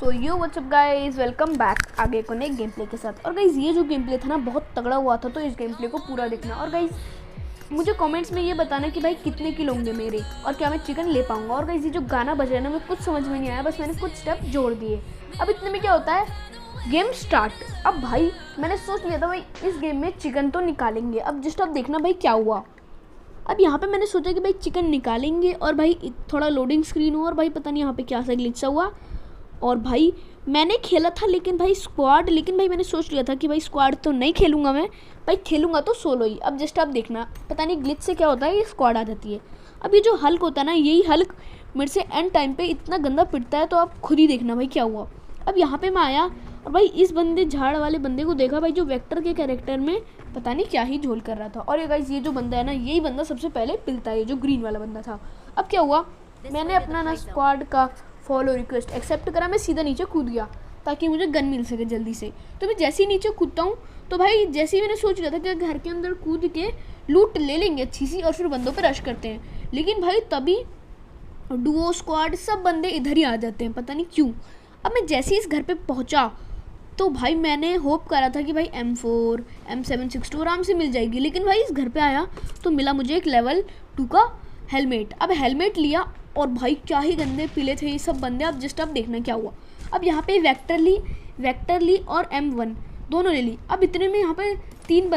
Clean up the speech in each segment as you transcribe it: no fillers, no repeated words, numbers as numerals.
सो यो what's up guys, welcome back आगे को नए गेम प्ले के साथ। और गाइज ये जो गेम प्ले था ना बहुत तगड़ा हुआ था, तो इस गेम प्ले को पूरा देखना। और गाइज मुझे कमेंट्स में ये बताना कि भाई कितने किलो होंगे मेरे और क्या मैं चिकन ले पाऊंगा। और गाइज ये जो गाना बज रहा है ना मुझे कुछ समझ में नहीं आया, बस मैंने कुछ स्टेप जोड़ दिए। अब इतने में क्या होता है, गेम स्टार्ट। अब भाई मैंने सोच लिया था भाई इस गेम में चिकन तो निकालेंगे। अब जस्ट अब देखना भाई क्या हुआ। अब यहाँ पे मैंने सोचा कि भाई चिकन निकालेंगे और भाई थोड़ा लोडिंग स्क्रीन हुआ और भाई पता नहीं यहाँ पे क्या सा ग्लिच हुआ। और भाई मैंने खेला था लेकिन भाई स्क्वाड, लेकिन भाई मैंने सोच लिया था कि भाई स्क्वाड तो नहीं खेलूंगा मैं, भाई खेलूंगा तो सोलो ही। अब जस्ट आप देखना पता नहीं ग्लिच से क्या होता है, ये स्क्वाड आ जाती है। अब ये जो हल्क होता है ना, यही हल्क मेरे से एंड टाइम पे इतना गंदा पिटता है, तो आप खुद ही देखना भाई क्या हुआ। अब यहाँ पे मैं आया और भाई इस बंदे झाड़ वाले बंदे को देखा भाई, जो वेक्टर के कैरेक्टर में पता नहीं क्या ही झोल कर रहा था। और ये गाइस ये जो बंदा है ना, यही बंदा सबसे पहले पिलता है, जो ग्रीन वाला बंदा था। अब क्या हुआ, मैंने अपना ना स्क्वाड का फॉलो रिक्वेस्ट एक्सेप्ट करा, मैं सीधा नीचे कूद गया ताकि मुझे गन मिल सके जल्दी से। तो मैं जैसे ही नीचे कूदता हूँ तो भाई जैसे ही मैंने सोच लिया था कि घर के अंदर कूद के लूट ले लेंगे अच्छी सी और फिर बंदों पे रश करते हैं, लेकिन भाई तभी डुओ स्क्वाड सब बंदे इधर ही आ जाते हैं, पता नहीं क्यों। अब मैं जैसे ही इस घर पे पहुंचा तो भाई मैंने होप करा था कि भाई M4 M762 आराम से मिल जाएगी, लेकिन भाई इस घर पे आया तो मिला मुझे एक लेवल 2 का हेलमेट। अब हेलमेट लिया और भाई क्या ही गंदे पीले थे ये सब बंदे। अब जस्ट अब देखना क्या हुआ। अब यहाँ पे वेक्टर ली और M1 दोनों ले ली। अब इतने में यहाँ पे तीन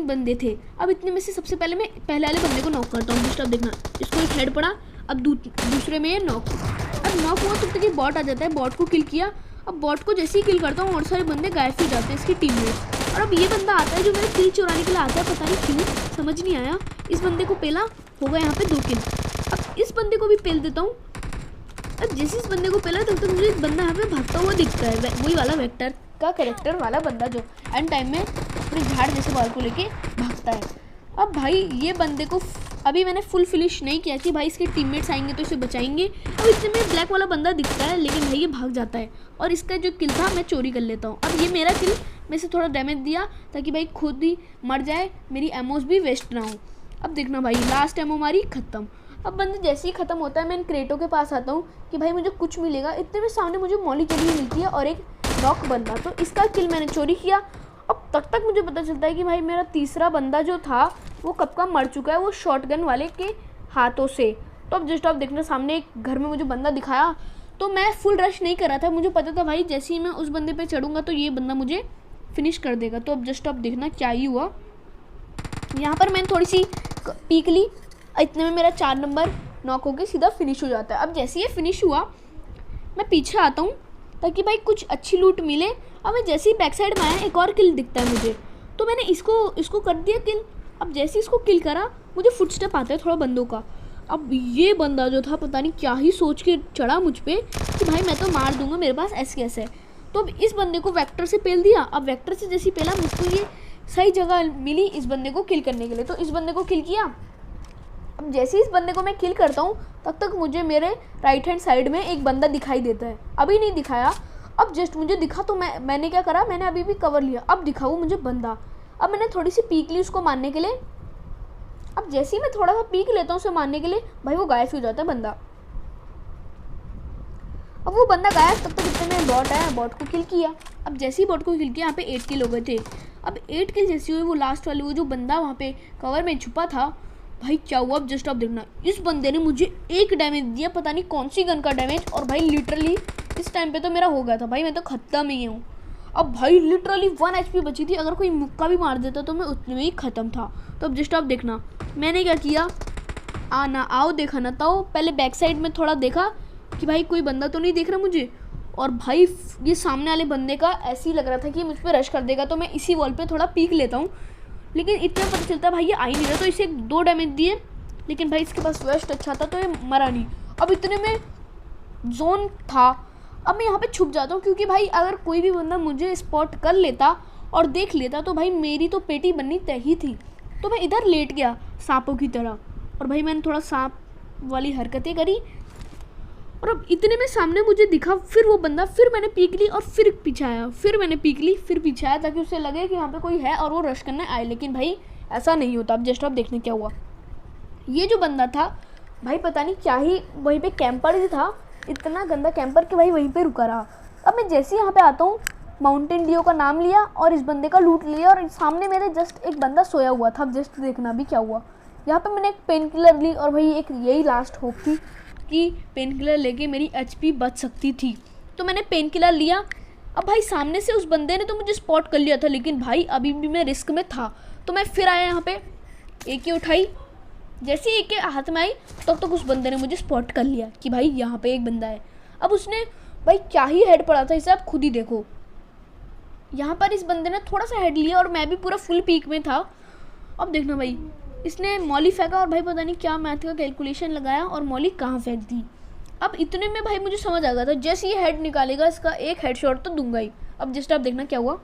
बंदे थे। अब इतने में से सबसे पहले मैं पहले वाले बंदे को नॉक करता हूँ। जस्ट अब देखना, इसको एक हेड पड़ा, अब दूसरे में ये नॉक। अब नॉक हुआ तब तक ये बॉट आ जाता है, बॉट को किल किया। अब बॉट को जैसे ही किल करता हूँ और सारे बंदे गायब हो जाते हैं, इसकी टीम में। और अब ये बंदा आता है जो मेरे किल चुराने के लिए आता है, पता नहीं क्यों, समझ नहीं आया। इस बंदे को पेला, हो गया यहाँ पे 2 किल। अब इस बंदे को भी पेल देता हूँ। अब जैसे इस बंदे को पेला तब तक मुझे एक बंदा यहाँ पे भागता हुआ दिखता है, वही वाला वेक्टर का कैरेक्टर वाला बंदा जो एंड टाइम में अपने झाड़ जैसे बाल को लेके भागता है। अब भाई ये बंदे को अभी मैंने फुल फिनिश नहीं किया कि भाई इसके टीममेट्स आएंगे तो इसे बचाएंगे। अब इतने में ब्लैक वाला बंदा दिखता है, लेकिन भाई ये भाग जाता है और इसका जो किल था मैं चोरी कर लेता हूँ। अब ये मेरा किल, मैं इसे थोड़ा डैमेज दिया ताकि भाई खुद ही मर जाए, मेरी एमोस भी वेस्ट ना हो। अब देखना भाई लास्ट एमो हमारी खत्म। अब बंदा जैसे ही खत्म होता है मैं इन क्रेटों के पास आता हूँ कि भाई मुझे कुछ मिलेगा। इतने में सामने मुझे मॉली चली हुई मिलती है और एक नॉक बंदा, तो इसका किल मैंने चोरी किया। अब तक मुझे पता चलता है कि भाई मेरा तीसरा बंदा जो था वो कब का मर चुका है, वो शॉटगन वाले के हाथों से। तो अब जस्ट आप देखना सामने एक घर में मुझे बंदा दिखाया, तो मैं फुल रश नहीं कर रहा था, मुझे पता था भाई जैसे ही मैं उस बंदे पे चढ़ूंगा तो ये बंदा मुझे फिनिश कर देगा। तो अब जस्ट आप देखना क्या ही हुआ। यहाँ पर मैंने थोड़ी सी पीक ली, इतने में मेरा 4 नंबर नॉक होकर सीधा फिनिश हो जाता है। अब जैसे ये फिनिश हुआ मैं पीछे आता हूँ ताकि भाई कुछ अच्छी लूट मिले। अब मैं जैसे ही बैक साइड में आया एक और किल दिखता है मुझे, तो मैंने इसको कर दिया किल। अब जैसे इसको किल करा मुझे फुटस्टेप आता है थोड़ा बंदों का। अब ये बंदा जो था पता नहीं क्या ही सोच के चढ़ा मुझ पे कि भाई मैं तो मार दूंगा, मेरे पास SKS है। तो अब इस बंदे को वेक्टर से पेल दिया। अब वेक्टर से जैसे पेला मुझको ये सही जगह मिली इस बंदे को किल करने के लिए, तो इस बंदे को किल किया। अब जैसे ही इस बंदे को मैं किल करता हूँ तक मुझे मेरे राइट हैंड साइड में एक बंदा दिखाई देता है, अभी नहीं दिखाया। अब जस्ट मुझे दिखा तो मैंने क्या करा, मैंने अभी भी कवर लिया। अब दिखा वो मुझे बंदा, अब मैंने थोड़ी सी पीक ली उसको मारने के लिए। अब जैसे ही मैं थोड़ा सा पीक लेता हूँ उसे मारने के लिए, भाई वो गायब हो जाता है बंदा। अब वो बंदा गायब, तब तक इतने में बॉट आया, बॉट को किल किया। अब जैसे ही बॉट को किल किया यहाँ पे 8 किल हो गए थे। अब 8 किल जैसी हुई, वो लास्ट वाली वो जो बंदा वहाँ पे कवर में छुपा था, भाई क्या हुआ। अब जस्ट आप देखना, इस बंदे ने मुझे एक डैमेज दिया, पता नहीं कौन सी गन का डैमेज, और भाई लिटरली इस टाइम पे तो मेरा हो गया था भाई, मैं तो खत्म ही हूँ। अब भाई लिटरली 1 HP बची थी, अगर कोई मुक्का भी मार देता तो मैं उतने में ही ख़त्म था। तो अब जस्ट आप देखना मैंने क्या किया, आना आओ देखा ना, तो पहले बैक साइड में थोड़ा देखा कि भाई कोई बंदा तो नहीं देख रहा मुझे। और भाई ये सामने वाले बंदे का ऐसे ही लग रहा था कि मुझ पर रश कर देगा, तो मैं इसी वॉल पे थोड़ा पीक लेता हूँ, लेकिन इतना पता चलता है भाई ये आ ही नहीं रहा, तो इसे 2 डैमेज दिए, लेकिन भाई इसके पास वेस्ट अच्छा था तो ये मरा नहीं। अब इतने में जोन था, अब मैं यहाँ पे छुप जाता हूँ क्योंकि भाई अगर कोई भी बंदा मुझे स्पॉट कर लेता और देख लेता तो भाई मेरी तो पेटी बननी तय ही थी। तो मैं इधर लेट गया सांपों की तरह, और भाई मैंने थोड़ा सांप वाली हरकतें करी। और अब इतने में सामने मुझे दिखा फिर वो बंदा, फिर मैंने पीक ली और फिर पीछे आया, फिर मैंने पीक ली फिर पीछे आया ताकि उसे लगे कि यहाँ पे कोई है और वो रश करने आए, लेकिन भाई ऐसा नहीं होता। अब जस्ट आप देखने क्या हुआ, ये जो बंदा था भाई पता नहीं क्या ही वहीं पे कैंपर ही था, इतना गंदा कैंपर कि भाई वहीं पे रुका रहा। अब मैं जैसे ही यहाँ पे आता हूँ, माउंटेन ड्यू का नाम लिया और इस बंदे का लूट लिया, और सामने मेरे जस्ट एक बंदा सोया हुआ था। अब जस्ट देखना भी क्या हुआ, यहाँ पे मैंने एक पेन किलर ली, और भाई एक यही लास्ट होप थी कि पेन किलर लेके मेरी HP बच सकती थी, तो मैंने पेन किलर लिया। अब भाई सामने से उस बंदे ने तो मुझे स्पॉट कर लिया था, लेकिन भाई अभी भी मैं रिस्क में था, तो मैं फिर आया यहाँ पे, AK उठाई। जैसे AK हाथ में आई तब उस बंदे ने मुझे स्पॉट कर लिया कि भाई यहाँ पे एक बंदा है। अब उसने भाई क्या ही हेड पड़ा था, इसे आप खुद ही देखो। यहाँ पर इस बंदे ने थोड़ा सा हेड लिया और मैं भी पूरा फुल पीक में था। अब देखना भाई, इसने मॉली फेंका और भाई पता नहीं क्या मैथ का कैलकुलेशन लगाया और मॉली कहाँ फेंक दी। अब इतने में भाई मुझे समझ आ गया था, जैसे ये हेड निकालेगा इसका एक हेडशॉट तो दूंगा ही। अब जस्ट आप देखना क्या हुआ,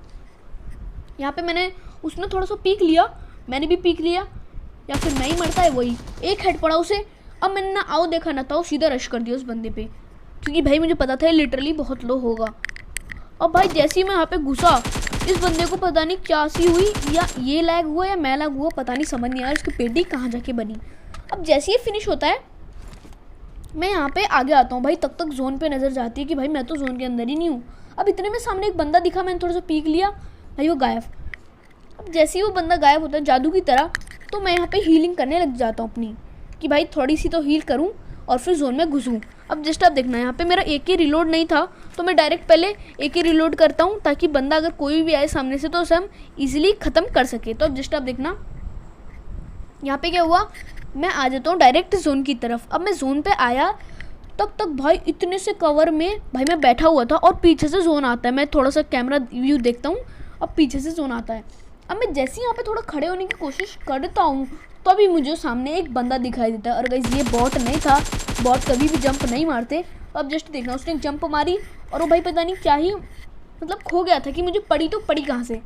यहाँ पे उसने थोड़ा सा पीक लिया, मैंने भी पीक लिया, या फिर नहीं मरता है वही, एक हेड पड़ा उसे। अब मैंने ना आओ देखा ना था, सीधा रश कर दिया उस बंदे पे, क्योंकि भाई मुझे पता था लिटरली बहुत लो होगा। अब भाई जैसे ही मैं यहाँ पे घुसा, इस बंदे को पता नहीं क्या सी हुई, या ये लैग हुआ या मैं लैग हुआ, पता नहीं, समझ नहीं आया इसकी पेटी कहाँ जाके बनी। अब जैसे ये फिनिश होता है, मैं यहाँ पे आगे आता हूँ भाई, तब तक जोन पे नज़र जाती है कि भाई मैं तो जोन के अंदर ही नहीं हूँ। अब इतने में सामने एक बंदा दिखा, मैंने थोड़ा सा पीक लिया, भाई वो गायब। अब जैसे ही वो बंदा गायब होता है जादू की तरह, तो मैं यहाँ पे हीलिंग करने लग जाता हूँ अपनी, कि भाई थोड़ी सी तो हील करूँ और फिर जोन में घुसूँ। अब जस्ट आप देखना, यहाँ पे मेरा AK रिलोड नहीं था, तो मैं डायरेक्ट पहले AK रिलोड करता हूँ, ताकि बंदा अगर कोई भी आए सामने से तो उसे हम इजीली ख़त्म कर सके। तो अब जस्ट आप देखना, यहाँ पे क्या हुआ, मैं आ जाता हूँ डायरेक्ट जोन की तरफ। अब मैं जोन पे आया तक भाई इतने से कवर में भाई मैं बैठा हुआ था, और पीछे से जोन आता है। मैं थोड़ा सा कैमरा व्यू देखता हूँ, अब पीछे से जोन आता है। अब मैं जैसे यहाँ पे थोड़ा खड़े होने की कोशिश करता हूँ, तो अभी मुझे सामने एक बंदा दिखाई देता है। और गाइस ये बॉट नहीं था, बॉट कभी भी जंप नहीं मारते। अब जस्ट देखना, उसने जंप मारी और वो भाई पता नहीं क्या ही मतलब खो गया था कि मुझे पड़ी तो पड़ी कहाँ से।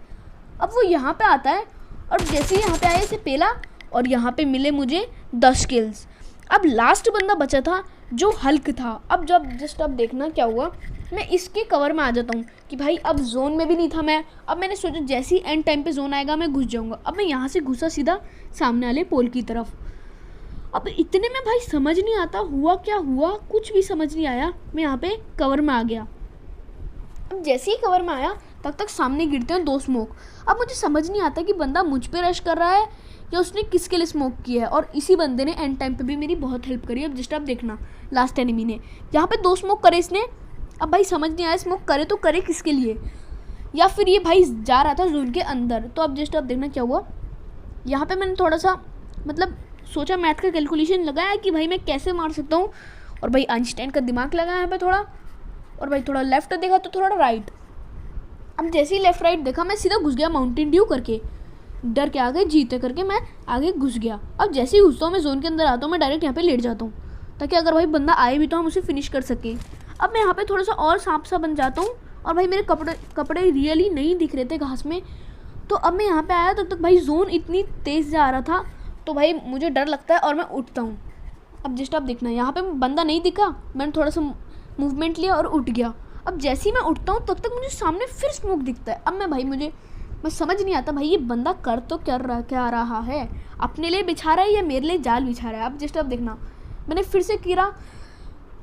अब वो यहाँ पे आता है, और जैसे ही यहाँ पे आया इसे पेला, और यहाँ पे मिले मुझे 10 किल्स। अब लास्ट बंदा बचा था जो हल्क था। अब जब जस्ट अब देखना क्या हुआ, मैं इसके कवर में आ जाता हूँ कि भाई अब जोन में भी नहीं था मैं। अब मैंने सोचा जैसे ही एंड टाइम पे जोन आएगा मैं घुस जाऊँगा। अब मैं यहाँ से घुसा सीधा सामने वाले पोल की तरफ। अब इतने में भाई समझ नहीं आता हुआ क्या हुआ, कुछ भी समझ नहीं आया। मैं यहाँ पे कवर में आ गया। अब जैसे ही कवर में आया तक सामने गिरते हैं 2 स्मोक। अब मुझे समझ नहीं आता कि बंदा मुझ पे रश कर रहा है या उसने किसके लिए स्मोक किया है। और इसी बंदे ने एंड टाइम पे भी मेरी बहुत हेल्प करी। अब जस्ट आप देखना, लास्ट एनिमी ने यहाँ पे 2 स्मोक करे इसने। अब भाई समझ नहीं आया स्मोक करे तो करे किसके लिए, या फिर ये भाई जा रहा था जोन के अंदर। तो अब जस्ट आप देखना क्या हुआ, यहाँ पे मैंने थोड़ा सा मतलब सोचा, मैथ का कैलकुलेशन लगाया कि भाई मैं कैसे मार सकता हूँ। और भाई आइंस्टाइन का दिमाग लगाया यहाँ पे थोड़ा, और भाई थोड़ा लेफ्ट देखा तो थोड़ा राइट। अब जैसे ही लेफ्ट राइट देखा, मैं सीधा घुस गया माउंटेन ड्यू करके, डर के आगे जीते करके मैं आगे घुस गया। अब जैसे ही घुसता हूँ मैं जोन के अंदर आता हूँ, मैं डायरेक्ट यहाँ पे लेट जाता हूँ, ताकि अगर भाई बंदा आए भी तो हम उसे फिनिश कर सकें। अब मैं यहाँ पे थोड़ा सा और सांप सा बन जाता हूँ, और भाई मेरे कपड़े रियली नहीं दिख रहे थे घास में। तो अब मैं यहाँ पे आया तब तक भाई जोन इतनी तेज़ जा रहा था, तो भाई मुझे डर लगता है और मैं उठता हूँ। अब जस्ट आप देखना, यहाँ पे बंदा नहीं दिखा, मैंने थोड़ा सा मूवमेंट लिया और उठ गया। अब जैसे ही मैं उठता हूँ तब तक मुझे सामने फिर स्मोक दिखता है। अब मैं समझ नहीं आता भाई ये बंदा कर तो क्या रहा है, अपने लिए बिछा रहा है या मेरे लिए जाल बिछा रहा है। अब जस्ट अब देखना, मैंने फिर से कीरा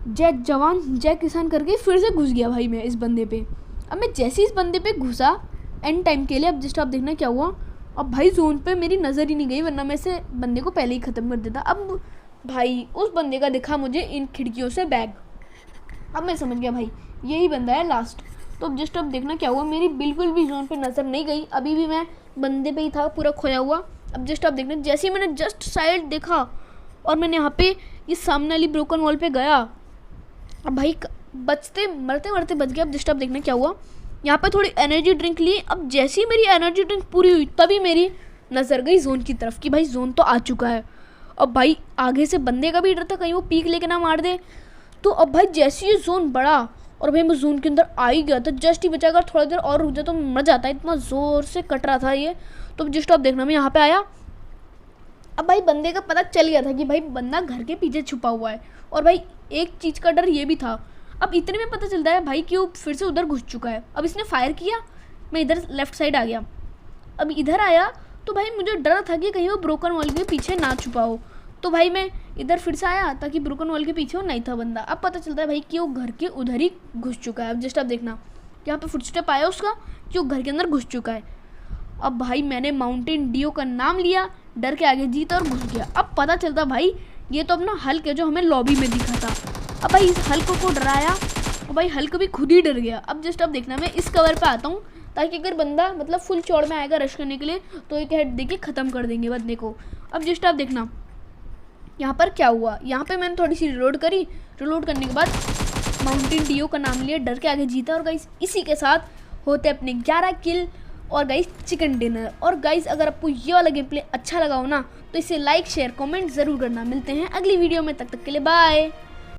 जय जवान जय किसान करके फिर से घुस गया भाई मैं इस बंदे पे। अब मैं जैसे इस बंदे पे घुसा एंड टाइम के लिए, अब जस्ट आप देखना क्या हुआ। अब भाई जोन पे मेरी नज़र ही नहीं गई, वरना मैं इसे बंदे को पहले ही ख़त्म कर देता। अब भाई उस बंदे का दिखा मुझे इन खिड़कियों से बैग। अब मैं समझ गया भाई यही बंदा है लास्ट। तो अब जस्ट अब देखना क्या हुआ, मेरी बिल्कुल भी जोन पे नज़र नहीं गई, अभी भी मैं बंदे पे ही था पूरा खोया हुआ। अब जस्ट अब देखना, जैसे ही मैंने जस्ट साइड देखा और मैंने यहाँ पे ये सामने वाली ब्रोकन वॉल पे गया, अब भाई मरते मरते बच गया। अब जस्ट अब देखना क्या हुआ, यहाँ पे थोड़ी एनर्जी ड्रिंक ली। अब जैसे ही मेरी एनर्जी ड्रिंक पूरी हुई तभी मेरी नज़र गई जोन की तरफ कि भाई जोन तो आ चुका है। अब भाई आगे से बंदे का भी डर था कहीं वो पीक लेके ना मार दे। तो अब भाई जैसे ही जोन बढ़ा और भाई मैं जोन के अंदर आ ही गया था, जस्ट ही बचा, अगर थोड़ा देर और रुक जाए तो मर जाता, इतना ज़ोर से कट रहा था ये। तो जस्ट अब देखना, मैं यहाँ पे आया। अब भाई बंदे का पता चल गया था कि भाई बंदा घर के पीछे छुपा हुआ है, और भाई एक चीज़ का डर ये भी था। अब इतने में पता चलता है भाई कि वो फिर से उधर घुस चुका है। अब इसने फायर किया, मैं इधर लेफ्ट साइड आ गया। अब इधर आया तो भाई मुझे डर था कि कहीं वो ब्रोकन वॉल के पीछे ना छुपा हो। तो भाई मैं इधर फिर से आया ताकि ब्रोकन वॉल के पीछे वो नहीं था बंदा। अब पता चलता है भाई कि वो घर के उधर ही घुस चुका है। अब जस्ट आप देखना यहाँ पे फुटस्टेप आया उसका कि वो घर के अंदर घुस चुका है। अब भाई मैंने माउंटेन डियो का नाम लिया, डर के आगे जीता और घुस गया। अब पता चलता भाई ये तो अपना हल्क है जो हमें लॉबी में दिखा था। अब भाई इस हल्क को डराया और भाई हल्क भी खुद ही डर गया। अब जस्ट अब देखना मैं इस कवर पे आता हूँ ताकि अगर बंदा मतलब फुल चौड़ में आएगा रश करने के लिए तो एक हेड देके ख़त्म कर देंगे बंदे को। अब जस्ट आप देखना यहाँ पर क्या हुआ। यहाँ पे मैंने थोड़ी सी रिलोड करी, रिलोड करने के बाद माउंटेन डियो का नाम लिया, डर के आगे जीता। और गाइस इसी के साथ होते अपने 11 किल और गाइस चिकन डिनर। और गाइस अगर आपको ये वाला गेम प्ले अच्छा लगा हो ना तो इसे लाइक शेयर कमेंट ज़रूर करना। मिलते हैं अगली वीडियो में, तब तक के लिए बाय।